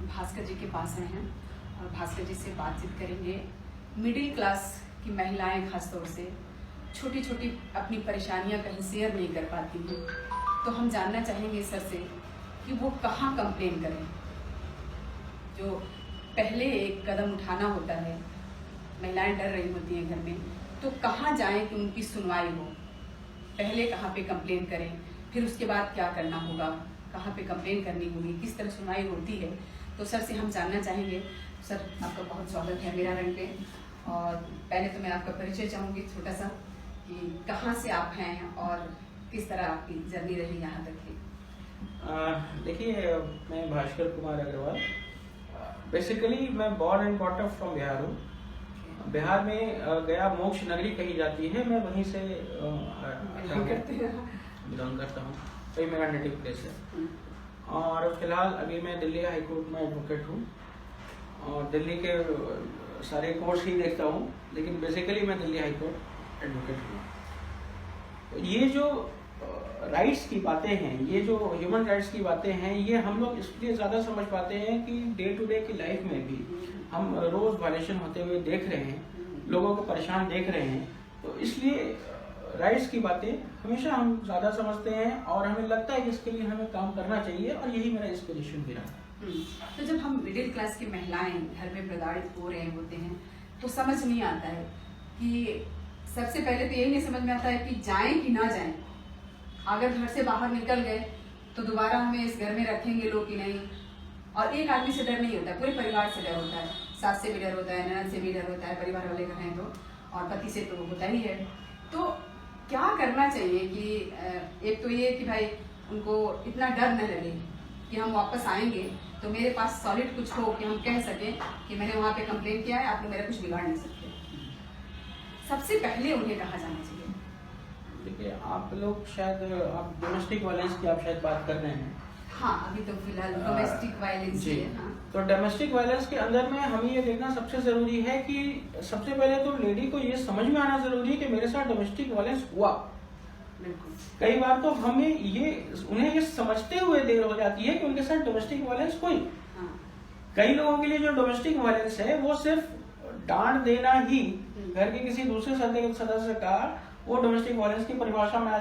भास्कर जी के पास आए हैं और भास्कर जी से बातचीत करेंगे। मिडिल क्लास की महिलाएं खासतौर से छोटी छोटी अपनी परेशानियां कहीं शेयर नहीं कर पाती हैं, तो हम जानना चाहेंगे सर से कि वो कहाँ कंप्लेन करें। जो पहले एक कदम उठाना होता है, महिलाएं डर रही होती हैं घर में, तो कहाँ जाएं कि उनकी सुनवाई हो। पहले कहाँ पे कंप्लेन करें, फिर उसके बाद क्या करना होगा, कहाँ पे कंप्लेन करनी होगी, किस तरह सुनवाई होती है। तो सर से हम जानना चाहेंगे। सर, आपका बहुत स्वागत है मेरा रंग पे। और पहले तो मैं आपका परिचय चाहूँगी छोटा सा, कि कहाँ से आप हैं और किस तरह आपकी जर्नी रही यहाँ तक की। देखिए, मैं भास्कर कुमार अग्रवाल। बेसिकली मैं born and brought up from Bihar हूँ। बिहार में गया मोक्ष नगरी कही जाती है, मैं वहीं से बिलोंग करता हूँ, वही मेरा नेटिव प्लेस है। और फिलहाल अभी मैं दिल्ली हाई कोर्ट में एडवोकेट हूँ और दिल्ली के सारे कोर्ट्स ही देखता हूँ, लेकिन बेसिकली मैं दिल्ली हाई कोर्ट एडवोकेट हूँ। तो ये जो राइट्स की बातें हैं, ये जो ह्यूमन राइट्स की बातें हैं, ये हम लोग इसलिए ज़्यादा समझ पाते हैं कि डे टू डे की लाइफ में भी हम रोज़ वायलेशन होते हुए देख रहे हैं, लोगों को परेशान देख रहे हैं। तो इसलिए राइट्स की बातें हमेशा हम ज़्यादा समझते हैं और हमें लगता है कि इसके लिए हमें काम करना चाहिए, और यही मेरा इंस्पिरेशन भी रहा। तो जब हम मिडिल क्लास की महिलाएं घर में प्रताड़ित हो रहे होते हैं, तो समझ नहीं आता है कि सबसे पहले तो यही नहीं समझ में आता है कि जाएं कि ना जाएं। अगर घर से बाहर निकल गए तो दोबारा हमें इस घर में रखेंगे लोग कि नहीं। और एक आदमी से डर नहीं होता है, पूरे परिवार से डर होता है। सास से भी डर होता है, ननद से भी डर होता है, परिवार वाले घर हैं तो, और पति से तो होता ही है। तो क्या करना चाहिए कि एक तो ये कि भाई उनको इतना डर न लगे कि हम वापस आएंगे तो मेरे पास सॉलिड कुछ हो कि हम कह सकें कि मैंने वहाँ पे कंप्लेन किया है, आप लोग मेरा कुछ बिगाड़ नहीं सकते। सबसे पहले उन्हें कहाँ जाना चाहिए? देखिए, आप लोग शायद आप डोमेस्टिक वायलेंस की आप शायद बात कर रहे हैं। हाँ, अभी तो फिलहाल डोमेस्टिक वायलेंस जी। है। हाँ। तो डोमेस्टिक वायलेंस के अंदर में हमें ये देखना सबसे जरूरी है कि सबसे पहले तो लेडी को ये समझ में आना जरूरी है कि मेरे साथ डोमेस्टिक वायलेंस हुआ। बिल्कुल। कई बार तो उन्हें ये समझते हुए देर हो जाती है कि उनके साथ डोमेस्टिक वायलेंस हुई। हाँ। कई लोगों के लिए जो डोमेस्टिक वायलेंस है वो सिर्फ डांट देना ही, घर के किसी दूसरे सदस्य का, वो डोमेस्टिक वायलेंस की परिभाषा में आ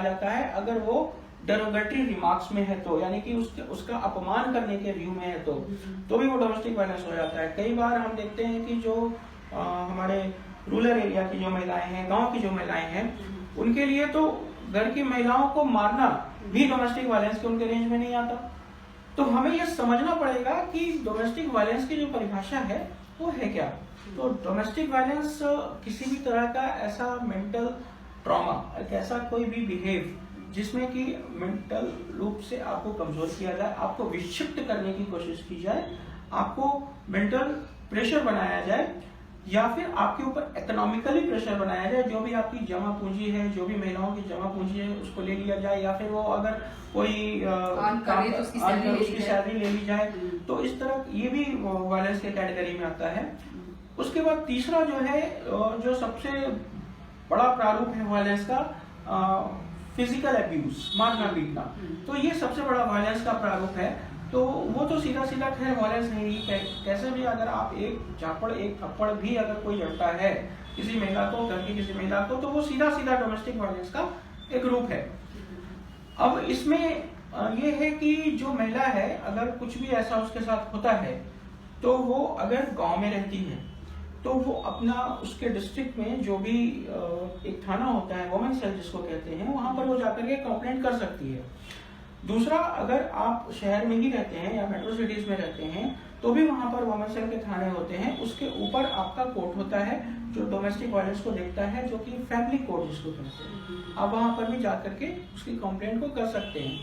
जाता है। अगर वो डेरोगेटरी रिमार्क्स में है तो, यानी कि उसका अपमान करने के व्यू में है तो भी वो डोमेस्टिक वायलेंस हो जाता है। कई बार हम देखते हैं कि जो हमारे रूरल एरिया की जो महिलाएं हैं, गांव की जो महिलाएं हैं, उनके लिए तो घर की महिलाओं को मारना भी डोमेस्टिक वायलेंस के उनके रेंज में नहीं आता। तो हमें यह समझना पड़ेगा कि डोमेस्टिक वायलेंस की जो परिभाषा है वो है क्या। तो डोमेस्टिक वायलेंस किसी भी तरह का ऐसा मेंटल ट्रॉमा, एक ऐसा कोई भी बिहेव जिसमें कि मेंटल रूप से आपको कमजोर किया जाए, आपको विक्षिप्त करने की कोशिश की जाए, आपको मेंटल प्रेशर बनाया जाए, या फिर आपके ऊपर इकोनॉमिकली प्रेशर बनाया जाए। जो भी आपकी जमा पूंजी है, जो भी महिलाओं की जमा पूंजी है, उसको ले लिया जाए, या फिर वो अगर कोई तो उसकी सैलरी ले ली जाए। तो इस तरह ये भी वायलेंस के कैटेगरी में आता है। उसके बाद तीसरा जो है, जो सबसे बड़ा प्रारूप है वायलेंस का, फिजिकल अब्यूज, मारना पीटना। तो ये सबसे बड़ा वायलेंस का प्रारूप है। तो वो तो सीधा सीधा खैर वायलेंस नहीं है। कैसे भी अगर आप एक झापड़, एक थप्पड़ भी अगर कोई जड़ता है किसी महिला को, घर की किसी महिला को, तो वो सीधा सीधा डोमेस्टिक वायलेंस का एक रूप है। अब इसमें ये है कि जो महिला है, अगर कुछ भी ऐसा उसके साथ होता है, तो वो अगर गांव में रहती है तो वो अपना उसके डिस्ट्रिक्ट में जो भी एक थाना होता है, वुमेन सेल जिसको कहते हैं, वहां पर वो जाकर के कंप्लेंट कर सकती है। दूसरा, अगर आप शहर में ही रहते हैं या मेट्रो सिटीज में रहते हैं, तो भी वहां पर वुमेन सेल के थाने होते हैं। उसके ऊपर आपका कोर्ट होता है जो डोमेस्टिक वायलेंस को देखता है, जो कि फैमिली कोर्ट जिसको कहते हैं। आप वहां पर भी जाकर के उसकी कंप्लेंट को कर सकते हैं।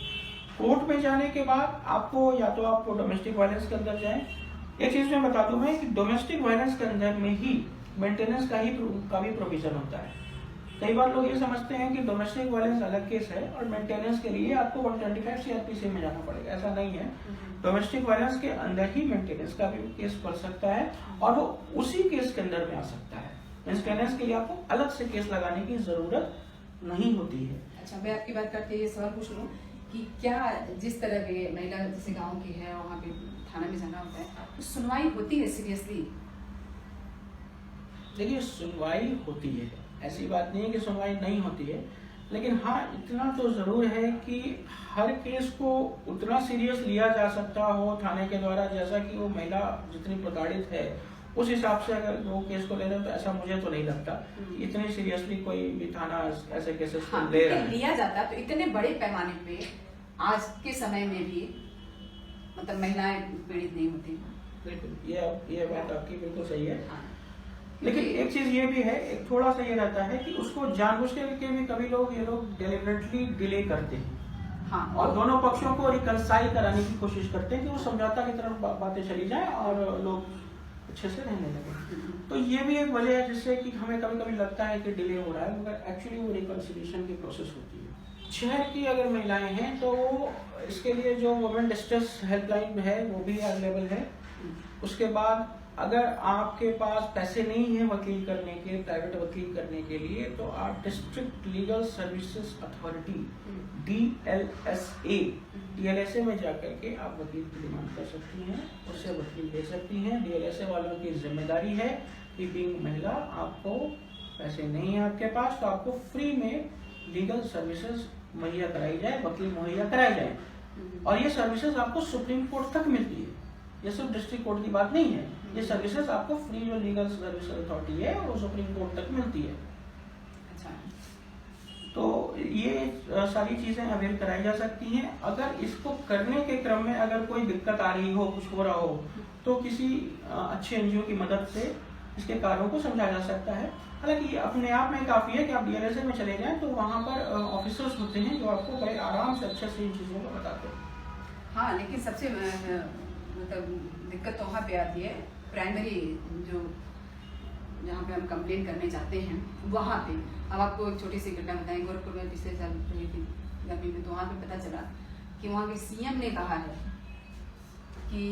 कोर्ट में जाने के बाद आपको, या तो आप डोमेस्टिक वायलेंस के अंदर जाएं। एक चीज मैं बता दूं मैं कि डोमेस्टिक वायलेंस के अंदर में ही मेंटेनेंस का भी प्रोविजन होता है। कई बार लोग ये समझते हैं कि डोमेस्टिक वायलेंस अलग केस है और मेंटेनेंस के लिए आपको 125 सीआरपीसी में जाना पड़ेगा। ऐसा नहीं है। डोमेस्टिक वायलेंस के अंदर ही मेंटेनेंस का भी केस पड़ सकता है और वो उसी केस के अंदर में आ सकता है। मेंटेनेंस के लिए आपको अलग से केस लगाने की जरूरत नहीं होती है। अच्छा, मैं आपकी बात करते ये सवाल पूछ लूं कि क्या जिस तरह के महिला जैसे गांव की है वहाँ पे थाना में जाना होता है तो सुनवाई होती है सीरियसली? देखिए सुनवाई होती है, ऐसी बात नहीं है कि सुनवाई नहीं होती है, लेकिन हाँ इतना तो जरूर है कि हर केस को उतना सीरियस लिया जा सकता हो थाने के द्वारा जैसा कि वो महिला जितनी प्रताड़ित है उस हिसाब से अगर वो केस को ले रहे हो तो ऐसा मुझे तो नहीं लगता कि इतने सीरियसली कोई भी थाना ऐसे केसेस को ले रहा है। लिया जाता तो इतने बड़े पैमाने पे आज के समय में भी मतलब महिलाएं पीड़ित नहीं होती। बिल्कुल ये बात आपकी बिल्कुल सही है। हाँ। लेकिन एक चीज ये भी है, एक थोड़ा सा ये रहता है कि उसको जानबूझ के भी कभी ये लोग डेलिबरेटली डिले करते हैं। हाँ, और दोनों पक्षों को रिकंसाइल कराने की कोशिश करते हैं कि वो समझौता की तरफ बातें चली जाए और लोग अच्छे से रहने लगे। तो ये भी एक वजह है जिससे कि हमें कभी कभी लगता है कि डिले हो रहा है, मगर एक्चुअली वो रिकंसिलिएशन की प्रोसेस होती है। शहर की अगर महिलाएं हैं तो इसके लिए जो वुमेन डिस्ट्रेस हेल्पलाइन है वो भी अवेलेबल है। उसके बाद अगर आपके पास पैसे नहीं है वकील करने के, प्राइवेट वकील करने के लिए, तो आप district legal services authority DLSA में जाकर के आप वकील की डिमांड कर सकती हैं, उससे वकील दे सकती हैं। DLSA वालों की जिम्मेदारी है कि बीइंग महिला आपको पैसे नहीं है आपके पास तो आपको फ्री में लीगल सर्विसेज मुहैया कराई जाए, वकील मुहैया कराए जाए। और ये सर्विसेज आपको सुप्रीम कोर्ट तक मिलती है, ये सिर्फ डिस्ट्रिक्ट कोर्ट की बात नहीं है। ये सर्विसेज आपको फ्री जो लीगल सर्विस अथॉरिटी है वो सुप्रीम कोर्ट तक मिलती है। अच्छा, तो ये सारी चीजें अवेल कराई जा सकती हैं। अगर इसको करने के क्रम में अगर कोई दिक्कत आ रही हो, कुछ हो रहा हो, तो किसी अच्छे एनजीओ की मदद से इसके कारणों को समझा जा सकता है। हालांकि ये अपने आप में काफी है कि आप DLSA में चले जाएं तो वहाँ पर ऑफिसर्स होते हैं जो आपको बड़े आराम से अच्छे से इन चीजों को बताते हैं। हाँ, लेकिन सबसे मतलब दिक्कत तो वहाँ पे आती है प्राइमरी जो जहाँ पे हम कंप्लेन करने जाते हैं वहाँ पे। अब आपको एक छोटी सी घटना बताएं, गोरखपुर में पिछले साल हुई थी गर्मी में, तो वहाँ पे पता चला कि वहाँ के CM ने कहा है कि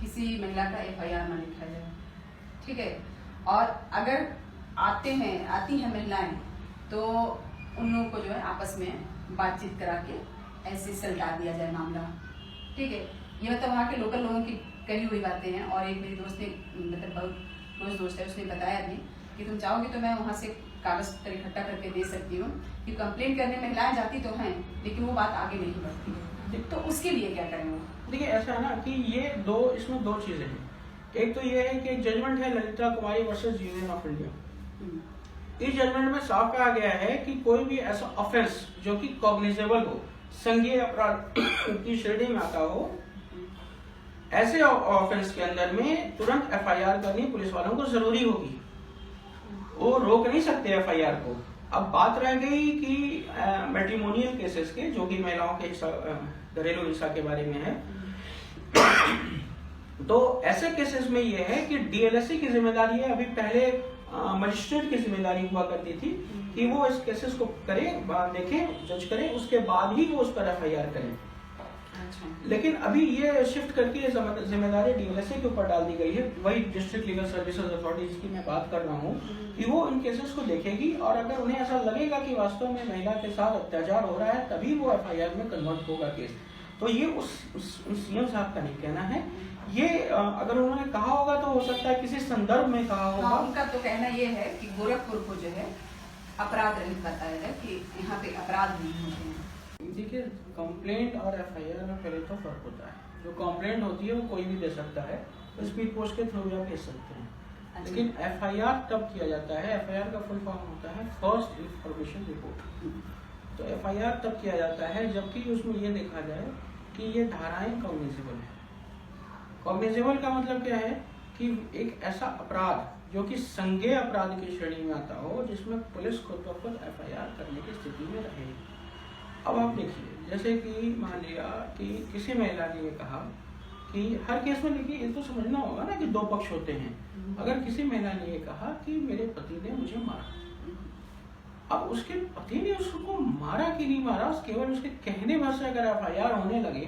किसी महिला का FIR ना लिखा जाए, ठीक है। और अगर आती हैं महिलाएं तो उन लोगों को जो है आपस में बातचीत करा के ऐसे सलटा दिया जाए मामला, ठीक है। ये मतलब वहाँ के लोकल लोगों की कही हुई बातें हैं। और एक मेरी दोस्त ने, मतलब बहुत क्लोज दोस्त है, उसने बताया भी कि तुम चाहोगे तो मैं वहाँ से कागज पत्र इकट्ठा करके दे सकती हूँ कि कंप्लेन करने महिलाएं जाती तो हैं लेकिन वो बात आगे नहीं बढ़ती है, तो उसके लिए क्या करें वो? देखिए ऐसा है ना कि इसमें दो चीजें हैं। एक तो ये है कि एक जजमेंट है ललिता कुमारी वर्सेस यूनियन ऑफ इंडिया। इस जजमेंट में साफ कहा गया है कि कोई भी ऐसा ऑफेंस जो कि कॉग्निजेबल हो, संज्ञेय अपराध की श्रेणी में आता हो, ऐसे ऑफेंस के अंदर में तुरंत FIR करनी पुलिस वालों को जरूरी होगी। वो रोक नहीं सकते FIR को। अब बात रह गई कि मैट्रिमोनियल केसेस के, जो कि महिलाओं के घरेलू हिंसा के बारे में है, तो ऐसे केसेस में ये है कि DLSA की जिम्मेदारी है। अभी पहले मजिस्ट्रेट की जिम्मेदारी हुआ करती थी कि वो इस केसेस को करे, देखें, जज करें, उसके बाद ही वो उस पर FIR करें। लेकिन अभी ये शिफ्ट करके जिम्मेदारी DLSA के ऊपर डाल दी गई है, वही डिस्ट्रिक्ट लीगल सर्विसेज अथॉरिटी जिसकी मैं बात कर रहा हूँ, कि वो इन केसेस को देखेगी और अगर उन्हें ऐसा लगेगा कि वास्तव में महिला के साथ अत्याचार हो रहा है तभी वो FIR में कन्वर्ट होगा केस। तो ये उस CM साहब का नहीं कहना है। ये अगर उन्होंने कहा होगा तो हो सकता है किसी संदर्भ में कहा होगा। हाँ, उनका तो कहना ये है कि गोरखपुर को जो है अपराध रहित बताया है कि यहाँ पे अपराध नहीं होते हैं। देखिए कंप्लेंट और FIR में पहले तो फर्क होता है। जो कंप्लेंट होती है वो कोई भी दे सकता है, स्पीड पोस्ट के थ्रू आप भेज सकते हैं। अच्छा। लेकिन FIR तब किया जाता है, FIR का फुल फॉर्म होता है फर्स्ट इंफॉर्मेशन रिपोर्ट। तो FIR तब किया जाता है जबकि उसमें ये देखा जाए कि ये धाराएं कॉग्निजेबल है। कॉग्निजेबल का मतलब क्या है कि एक ऐसा अपराध जो कि संज्ञेय अपराध की श्रेणी में आता हो जिसमें पुलिस खुद ब खुद FIR करने की स्थिति में रहे। अब आप देखिए, जैसे कि मान लिया कि किसी महिला ने ये कहा कि हर केस में, देखिए ये तो समझना होगा ना कि दो पक्ष होते हैं। अगर किसी महिला ने ये कहा कि मेरे पति ने मुझे मारा, अब उसके पति ने उसको मारा कि नहीं मारा, केवल उसके कहने भर से अगर FIR होने लगे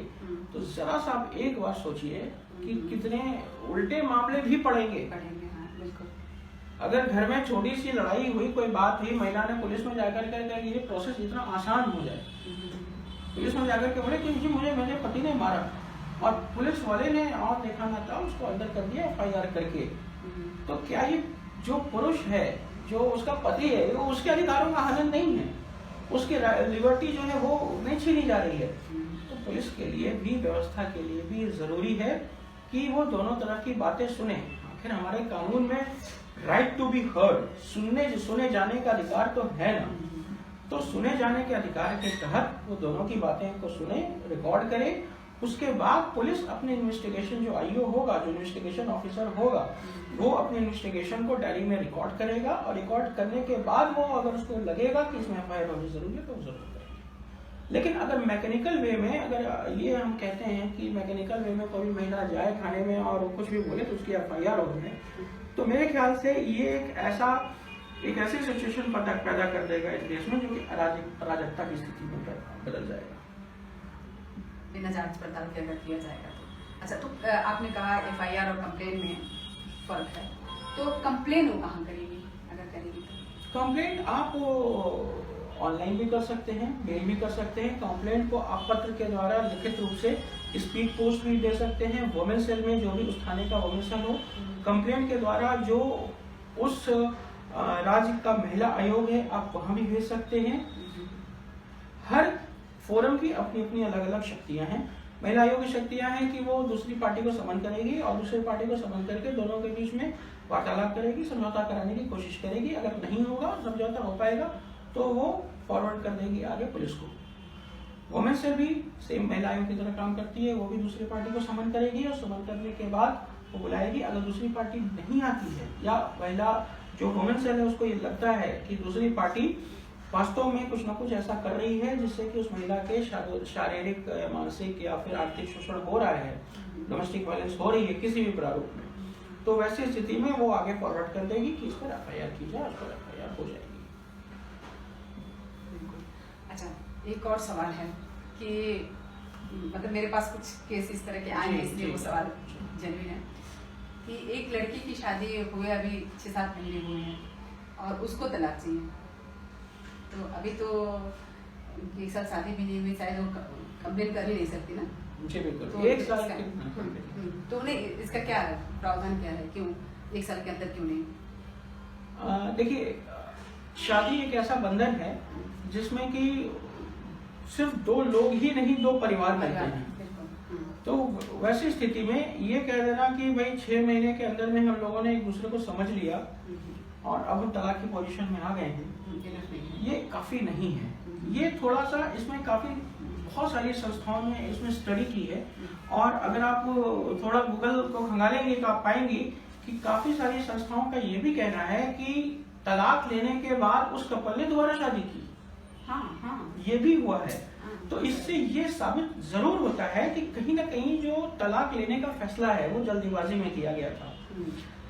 तो जरा सा आप एक बार सोचिए कि कितने उल्टे मामले भी पड़ेंगे। हाँ, बिल्कुल। अगर घर में छोटी सी लड़ाई हुई, कोई बात हुई, महिला ने पुलिस में जाकर के ये प्रोसेस इतना आसान हो जाए, पुलिस में जाकर के बोले कि जी मुझे मेरे पति ने मारा, और पुलिस वाले ने और देखा ना था उसको अंदर कर दिया FIR करके। तो क्या ये जो पुरुष है, जो उसका पति है, वो उसके अधिकारों का हनन नहीं है, उसकी लिबर्टी जो है वो नहीं छीनी जा रही है। तो पुलिस के लिए भी, व्यवस्था के लिए भी जरूरी है कि वो दोनों तरह की बातें सुने। आखिर हमारे कानून में राइट टू बी हर्ड, सुने जाने का अधिकार तो है ना, तो सुने जाने के अधिकार के तहत वो दोनों की बातें को सुने, रिकॉर्ड करे। उसके बाद पुलिस अपने इन्वेस्टिगेशन, जो IO होगा, जो इन्वेस्टिगेशन ऑफिसर होगा, वो अपने इन्वेस्टिगेशन को डायरी में रिकॉर्ड करेगा, और रिकॉर्ड करने के बाद वो अगर उसको लगेगा कि इसमें FIR होनी जरूरी है तो वो जरूर करेगी। लेकिन अगर मैकेनिकल वे में, अगर ये हम कहते हैं कि मैकेनिकल वे में कोई महिला जाए थाने में और कुछ भी बोले तो उसकी FIR हो जाए, तो मेरे ख्याल से ये एक ऐसी सिचुएशन पैदा कर देगा इस देश में, जो कि अराजकता की स्थिति में बदल जाएगा बिना जांच पड़ताल के अगर किया जाएगा तो। अच्छा, तो आपने कहा FIR और कंप्लेन में फर्क है, तो कंप्लेन वो कहाँ करेगी अगर करेगी तो? कंप्लेंट आप ऑनलाइन भी कर सकते हैं, मेल भी कर सकते हैं। कंप्लेंट को आप पत्र के द्वारा लिखित रूप से स्पीड पोस्ट भी दे सकते हैं, वुमेन सेल में, जो भी उस थाने का वुमेन सेल हो। कंप्लेंट के द्वारा जो उस राज्य का महिला आयोग है, आप वहां भी भेज सकते हैं। हर फोरम की अपनी अपनी अलग अलग शक्तियां हैं। महिला आयोग की शक्तियां हैं कि वो दूसरी पार्टी को समन करेगी, और दूसरी पार्टी को समन करके दोनों के बीच में वार्तालाप करेगी, समझौता कराने की कोशिश करेगी। अगर नहीं होगा, समझौता हो पाएगा, तो वो फॉरवर्ड कर देगी आगे पुलिस को। वुमेन से भी सेम महिला आयोग की तरह काम करती है, वो भी दूसरी पार्टी को समन करेगी, और समन करने के बाद वो बुलाएगी। अगर दूसरी पार्टी नहीं आती है, या महिला जो वुमेन सेल है उसको ये लगता है कि दूसरी पार्टी वास्तव में कुछ ना कुछ ऐसा कर रही है जिससे कि उस महिला के शारीरिक, मानसिक या फिर आर्थिक शोषण हो रहा है, डोमेस्टिक वायलेंस हो रही है किसी भी प्रारूप में, तो वैसी स्थिति में वो आगे फॉरवर्ड कर देगी कि इस पर FIR की जाए, उस पर FIR हो जाएगी। अच्छा, एक और सवाल है कि मतलब मेरे पास कुछ केस इस तरह के आए हैं, इसलिए वो सवाल जेन्युइन है कि एक लड़की की शादी हुए अभी 6-7 महीने हुए हैं और उसको तलाक चाहिए। तो अभी तो एक साल शादी भी नहीं हुई, शायद वो कंप्लेन कर ही नहीं सकती ना। जी बिल्कुल, तो 1 साल के तो उन्हें इसका क्या प्रावधान क्या है, क्यों 1 साल के अंदर क्यों नहीं? देखिए, शादी एक ऐसा बंधन है जिसमें कि सिर्फ 2 लोग ही नहीं, 2 परिवार मिलते हैं। तो वैसी स्थिति में ये कह देना कि भाई 6 महीने के अंदर में हम लोगों ने एक दूसरे को समझ लिया और अब हम तलाक की पोजीशन में आ गए हैं, ये काफी नहीं है। ये थोड़ा सा, इसमें काफी बहुत सारी संस्थाओं ने इसमें स्टडी की है, और अगर आप थोड़ा गूगल को खंगालेंगे तो आप पाएंगे कि काफी सारी संस्थाओं का ये भी कहना है कि तलाक लेने के बाद उस कपल ने दोबारा शादी की। ये भी हुआ है। तो इससे ये साबित जरूर होता है कि कहीं ना कहीं जो तलाक लेने का फैसला है वो जल्दीबाजी में किया गया था,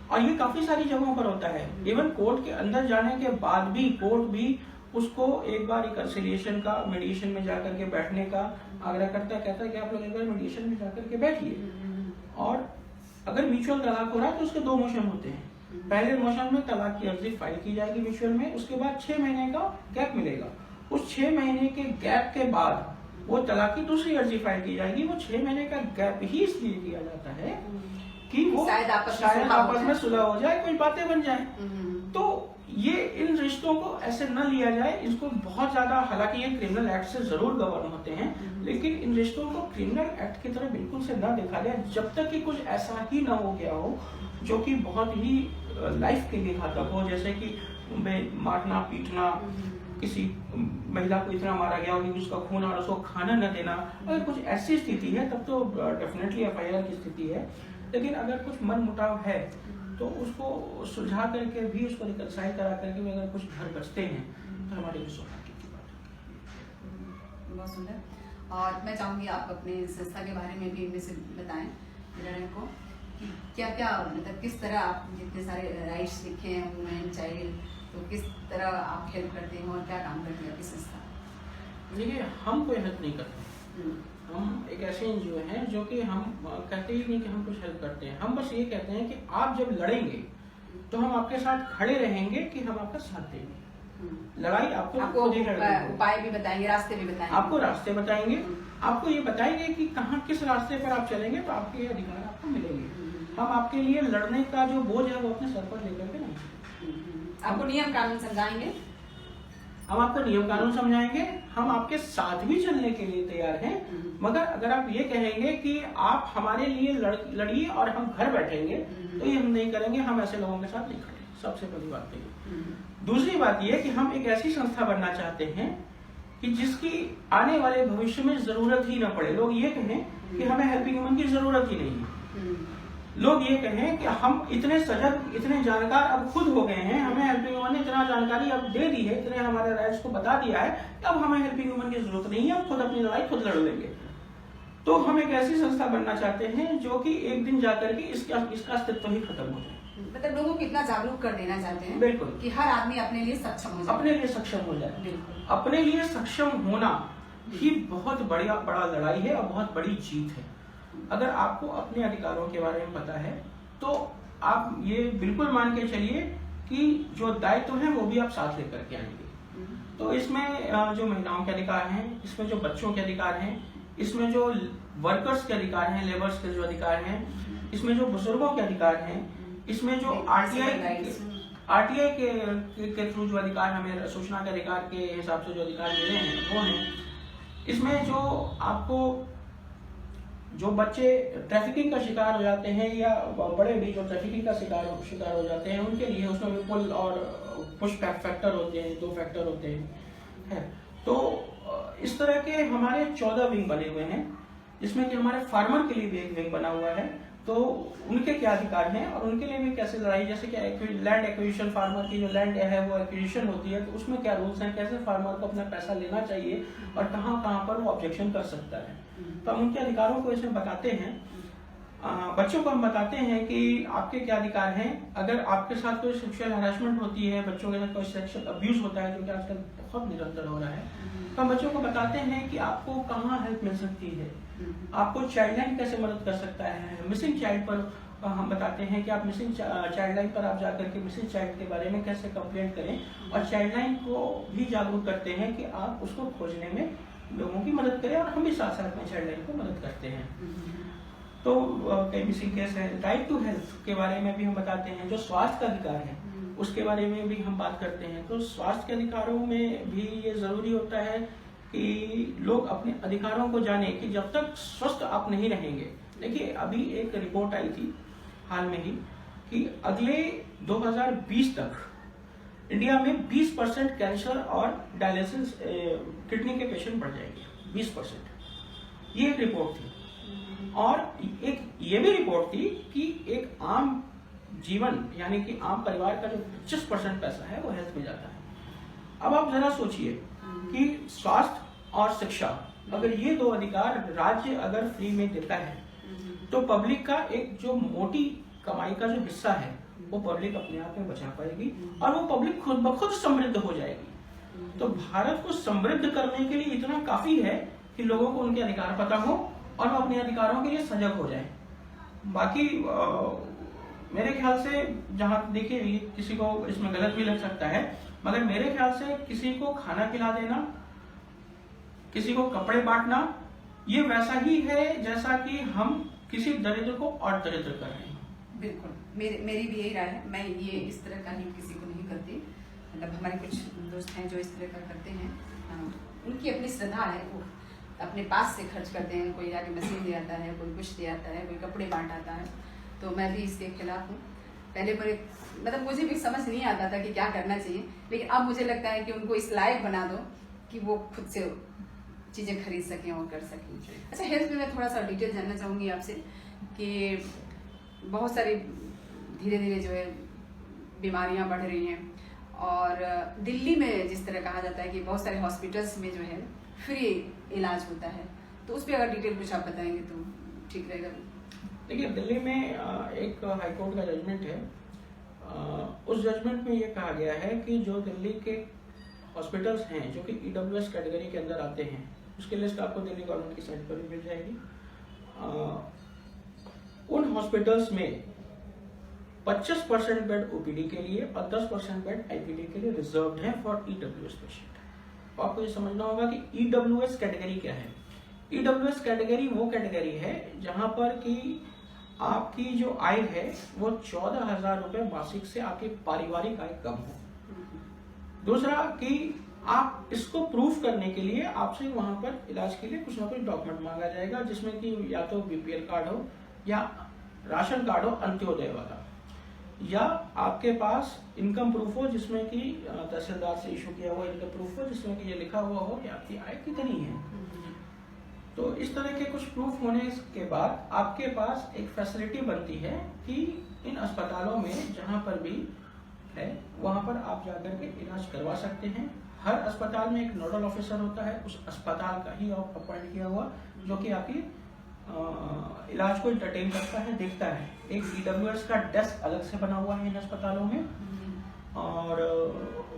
और ये काफी सारी जगहों पर होता है। इवन कोर्ट के अंदर जाने के बाद भी कोर्ट भी उसको एक बार रिकंसिलिएशन का, मीडिएशन में जाकर के बैठने का आग्रह करता है, कहता है कि आप लोग एक बार मीडिएशन में जाकर के बैठिए। और अगर म्यूचुअल तलाक हो रहा है तो उसके 2 मोशन होते हैं। पहले मोशन में तलाक की अर्जी फाइल की जाएगी म्यूचुअल में, उसके बाद 6 महीने का गैप मिलेगा। उस 6 महीने के गैप के बाद वो तलाक की दूसरी अर्जी फाइल की जाएगी। वो 6 महीने का गैप ही इसलिए किया जाता है कि वो शायद आपस में सुलह हो जाए, कोई बातें बन जाए। तो ये इन रिश्तों को ऐसे न लिया जाए, इसको बहुत ज्यादा, हालांकि ये क्रिमिनल एक्ट से जरूर गवर्न होते हैं, लेकिन इन रिश्तों को क्रिमिनल एक्ट की तरह बिल्कुल से न देखा जाए जब तक कि कुछ ऐसा ही न हो गया हो जो कि बहुत ही लाइफ के लिए घातक हो, जैसे कि मारना पीटना, किसी महिला को इतना मारा गया हो कि उसका खून और उसको खाना न देना। अगर कुछ ऐसी स्थिति है तब तो डेफिनेटली FIR की स्थिति है। लेकिन अगर कुछ मन मुटाव है तो उसको सुलझा करके भी, उसको रिकंसाइल करा करके भी अगर कुछ घर बचते हैं तो हमारे लिए सौभाग्य की बात है। बहुत सुंदर। और मैं चाहूंगी आप अपने संस्था के बारे में भी इनमें से बताएं लड़कियों को कि क्या क्या, मतलब किस तरह आप जितने सारे राइट्स लिखे हैं वुमेन चाइल्ड, तो किस तरह आप हेल्प करते हैं और क्या काम करती है आपकी संस्था? देखिए, हम कोई हेल्प नहीं करते। हम एक ऐसे NGO हैं जो कि हम कहते ही नहीं कि हम कुछ हेल्प करते हैं। हम बस ये कहते हैं कि आप जब लड़ेंगे तो हम आपके साथ खड़े रहेंगे, कि हम आपका साथ देंगे। लड़ाई आपको खुद ही लड़नी है। उपाय भी बताएंगे, रास्ते भी बताएंगे, आपको रास्ते बताएंगे, आपको ये बताएंगे कि कहाँ किस रास्ते पर आप चलेंगे तो आपके अधिकार आपको मिलेंगे। हम आपके लिए लड़ने का जो बोझ है वो अपने सर पर लेकर के नहीं, आपको नियम कानून समझाएंगे, हम आपको नियम कानून समझाएंगे, हम आपके साथ भी चलने के लिए तैयार हैं। मगर अगर आप ये कहेंगे कि आप हमारे लिए लड़िए और हम घर बैठेंगे तो ये हम नहीं करेंगे, हम ऐसे लोगों के साथ नहीं खड़े। सबसे पहली बात ये। दूसरी बात ये कि हम एक ऐसी संस्था बनना चाहते हैं कि जिसकी आने वाले भविष्य में जरूरत ही न पड़े। लोग ये कहें कि हमें हेल्पिंग वुमन की जरूरत ही नहीं है, लोग ये कहें कि हम इतने सजग, इतने जानकार अब खुद हो गए हैं, हमें हेल्पिंग वुमन ने इतना जानकारी अब दे दी है, इतने हमारे राइट्स को बता दिया है कि अब हमें हेल्पिंग वुमन की जरूरत नहीं है, हम खुद अपनी लड़ाई खुद लड़ लेंगे। तो हम एक ऐसी संस्था बनना चाहते हैं जो कि एक दिन जाकर के इसका अस्तित्व ही खत्म हो जाए। मतलब लोगों को इतना जागरूक कर देना चाहते हैं बिल्कुल कि हर आदमी अपने लिए सक्षम हो जाए, अपने लिए सक्षम हो जाए। बिल्कुल अपने लिए सक्षम होना ही बहुत बड़ा लड़ाई है और बहुत बड़ी जीत है। अगर आपको अपने अधिकारों के बारे में पता है तो आप ये बिल्कुल मान के चलिए कि जो दायित्व है वो भी आप साथ लेकर के आएंगे। तो इसमें जो महिलाओं के अधिकार हैं, इसमें जो बच्चों के अधिकार हैं, इसमें जो वर्कर्स के अधिकार हैं, लेबर्स के जो अधिकार हैं, इसमें जो बुजुर्गों के अधिकार हैं, इसमें जो आरटीआई के थ्रू जो अधिकार हमें सूचना के अधिकार के हिसाब से जो अधिकार मिले हैं वो हैं। इसमें जो आपको जो बच्चे ट्रैफिकिंग का शिकार हो जाते हैं या बड़े भी जो ट्रैफिकिंग का शिकार हो जाते हैं उनके लिए उसमें भी पुल और पुश फैक्टर होते हैं, 2 फैक्टर होते हैं। तो इस तरह के हमारे 14 विंग बने हुए हैं, जिसमें कि हमारे फार्मर के लिए भी एक विंग बना हुआ है। तो उनके क्या अधिकार हैं और उनके लिए भी कैसे लड़ाई, जैसे कि लैंड एक्विजिशन, फार्मर की जो लैंड है वो एक्विजिशन होती है तो उसमें क्या रूल्स हैं, कैसे फार्मर को अपना पैसा लेना चाहिए और कहाँ कहाँ पर वो ऑब्जेक्शन कर सकता है। तो हम उनके अधिकारों को इसमें बताते हैं। बच्चों को हम बताते हैं कि आपके क्या अधिकार हैं। अगर आपके साथ कोई सेक्सुअल हैरेसमेंट होती है, बच्चों के साथ कोई सेक्सुअल अब्यूज होता है जो कि आजकल बहुत निरंतर हो रहा है, तो हम बच्चों को बताते हैं कि आपको कहाँ हेल्प मिल सकती है, आपको चाइल्ड लाइन कैसे मदद कर सकता है। मिसिंग चाइल्ड पर हम बताते हैं कि आप मिसिंग चाइल्ड लाइन पर आप जाकर के मिसिंग चाइल्ड के बारे में कैसे कंप्लेंट करें, और चाइल्ड लाइन को भी जागरूक करते हैं कि आप उसको खोजने में लोगों की मदद करें, और हम भी साथ साथ में चाइल्ड लाइन को मदद करते हैं। तो कई मिसिंग केस है। राइट टू हेल्थ के बारे में भी हम बताते हैं, जो स्वास्थ्य का अधिकार है उसके बारे में भी हम बात करते हैं। तो स्वास्थ्य के अधिकारों में भी ये जरूरी होता है कि लोग अपने अधिकारों को जाने कि जब तक स्वस्थ आप नहीं रहेंगे। देखिए अभी एक रिपोर्ट आई थी हाल में ही कि अगले 2020 तक इंडिया में 20% कैंसर और डायलिसिस किडनी के पेशेंट बढ़ जाएंगे, 20%। ये एक रिपोर्ट थी। और एक ये भी रिपोर्ट थी कि एक आम जीवन यानी कि आम परिवार का जो 25% पैसा है वो हेल्थ में जाता है। अब आप जरा सोचिए कि स्वास्थ्य और शिक्षा, अगर ये 2 अधिकार राज्य अगर फ्री में देता है तो पब्लिक का एक जो मोटी कमाई का जो हिस्सा है वो पब्लिक अपने आप में बचा पाएगी और वो पब्लिक खुद ब खुद समृद्ध हो जाएगी। तो भारत को समृद्ध करने के लिए इतना काफी है कि लोगों को उनके अधिकार पता हो और वो अपने अधिकारों के लिए सजग हो जाए। बाकी मेरे ख्याल से, जहां देखिए किसी को इसमें गलत भी लग सकता है, मगर मेरे ख्याल से किसी को खाना खिला देना, किसी को कपड़े बांटना, ये वैसा ही है जैसा कि हम किसी दरिद्र को और दरिद्र कर रहे हैं। बिल्कुल, मेरी भी यही राय है। मैं ये इस तरह का ही किसी को नहीं करती। मतलब हमारे कुछ दोस्त हैं जो इस तरह का करते हैं, उनकी अपनी श्रद्धा है, वो अपने पास से खर्च करते हैं। कोई जाके मशीन ले आता है, कोई कुछ दे आता है, कोई कपड़े बांट आता है। तो मैं भी इसके खिलाफ हूँ। पहले पर मतलब मुझे भी समझ नहीं आता था कि क्या करना चाहिए, लेकिन अब मुझे लगता है कि उनको इस लायक बना दो कि वो खुद से चीज़ें खरीद सकें और कर सकें। अच्छा, हेल्थ में मैं थोड़ा सा डिटेल जानना चाहूँगी आपसे कि बहुत सारी धीरे धीरे जो है बीमारियाँ बढ़ रही हैं, और दिल्ली में जिस तरह कहा जाता है कि बहुत सारे हॉस्पिटल्स में जो है फ्री इलाज होता है, तो उस पर अगर डिटेल कुछ आप बताएंगे तो ठीक रहेगा। देखिए दिल्ली में एक हाईकोर्ट का जजमेंट है। उस जजमेंट में ये कहा गया है कि जो दिल्ली के हॉस्पिटल्स हैं जो कि EWS कैटेगरी के अंदर आते हैं, उसकी लिस्ट आपको दिल्ली गवर्नमेंट की साइट पर भी मिल जाएगी। उन हॉस्पिटल्स में 25% बेड ओपीडी के लिए और 10% बेड आईपीडी के लिए रिजर्व्ड है फॉर ईडब्ल्यूएस पेशेंट। आपको ये समझना होगा कि ईडब्ल्यूएस कैटेगरी क्या है। ईडब्ल्यूएस कैटेगरी वो कैटेगरी है जहां पर कि आपकी जो आय है वो 14,000 रुपए मासिक से आपकी पारिवारिक आय कम हो। दूसरा कि आप इसको प्रूफ करने के लिए आपसे वहां पर इलाज के लिए कुछ ना कुछ डॉक्यूमेंट मांगा जाएगा, जिसमें कि या तो बीपीएल कार्ड हो या राशन कार्ड हो अंत्योदय वाला, या आपके पास इनकम प्रूफ हो जिसमें कि तहसीलदार से इशू किया हुआ इनकम प्रूफ हो जिसमें कि ये लिखा हुआ हो कि आपकी आय कितनी है। तो इस तरह के कुछ प्रूफ होने के बाद आपके पास एक फैसिलिटी बनती है कि इन अस्पतालों में जहां पर भी है वहां पर आप जाकर के इलाज करवा सकते हैं। हर अस्पताल में एक नोडल ऑफिसर होता है, उस अस्पताल का ही अपॉइंट किया हुआ, जो कि आपकी इलाज को इंटरटेन करता है, देखता है। एक ईडब्ल्यूएस का डेस्क अलग से बना हुआ है इन अस्पतालों में, और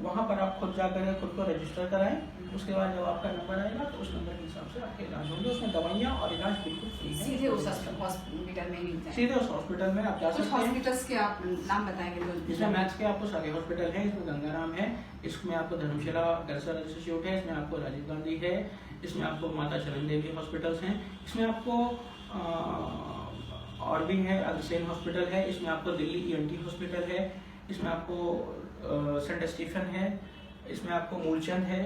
वहां पर आप खुद जाकर खुद को रजिस्टर कराएं। उसके बाद जब आपका नंबर आएगा तो उस नंबर के हिसाब से आपके इलाज होंगे। उसमें दवाइयाँ और इलाज बिल्कुल फ्री है। सीधे उस हॉस्पिटल में ही सीधे उस हॉस्पिटल में आप जा सकते हैं। हॉस्पिटल्स के आप नाम बताएंगे? इसमें मैथ्स के आपको सारे हॉस्पिटल है, इसमें गंगाराम है, इसमें आपको धर्मशाला कैंसर इंस्टीट्यूट है, इसमें आपको राजीव गांधी है, इसमें आपको माता शरण देवी हॉस्पिटल्स हैं, इसमें आपको और भी है, अग्रसेन हॉस्पिटल है, इसमें आपको दिल्ली ईएनटी हॉस्पिटल है, इसमें आपको सेंट स्टीफन है, इसमें आपको मूलचंद है,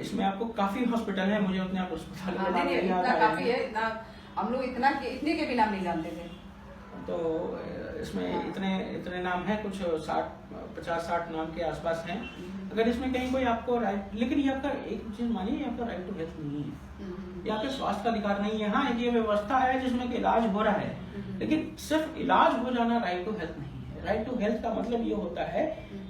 इसमें आपको काफी हॉस्पिटल है। मुझे उतने आप अस्पताल काफी है, इतना हम लोग इतने के भी नाम नहीं जानते थे। तो इसमें इतने नाम हैं, कुछ 50-60 नाम के आसपास हैं। अगर इसमें कहीं कोई आपको राइट, लेकिन ये आपका एक चीज मानिए, ये आपका राइट टू हेल्थ नहीं है, ये आपके स्वास्थ्य का अधिकार नहीं है। हाँ, ये व्यवस्था है जिसमें कि इलाज हो रहा है, लेकिन सिर्फ इलाज हो जाना राइट टू हेल्थ नहीं है। राइट टू हेल्थ का मतलब ये होता है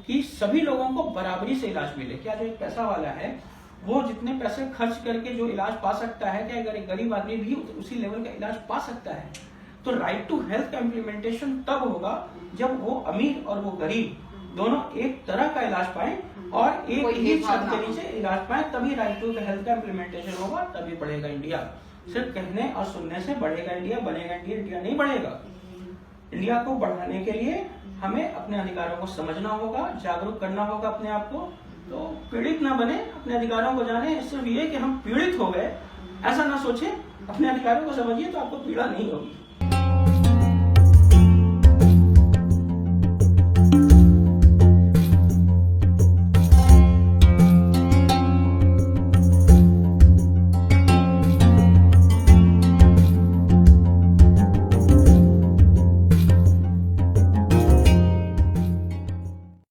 कि सभी लोगों को बराबरी से इलाज मिले। क्या जो एक पैसा वाला है वो जितने पैसे खर्च करके जो इलाज पा सकता है, क्या अगर एक गरीब आदमी भी उसी लेवल का इलाज पा सकता है? तो राइट टू हेल्थ का इम्प्लीमेंटेशन तब होगा जब वो अमीर और वो गरीब दोनों एक तरह का इलाज पाए और एक ही छत के नीचे इलाज पाए, तभी राइट टू हेल्थ का इम्प्लीमेंटेशन होगा, तभी बढ़ेगा इंडिया। सिर्फ कहने और सुनने से बढ़ेगा इंडिया, बनेगा इंडिया, इंडिया नहीं बढ़ेगा। इंडिया को बढ़ाने के लिए हमें अपने अधिकारों को समझना होगा, जागरूक करना होगा अपने आप को। तो पीड़ित ना बने, अपने अधिकारों को जाने। सिर्फ ये कि हम पीड़ित हो गए ऐसा ना सोचे, अपने अधिकारों को समझिए तो आपको पीड़ा नहीं होगी।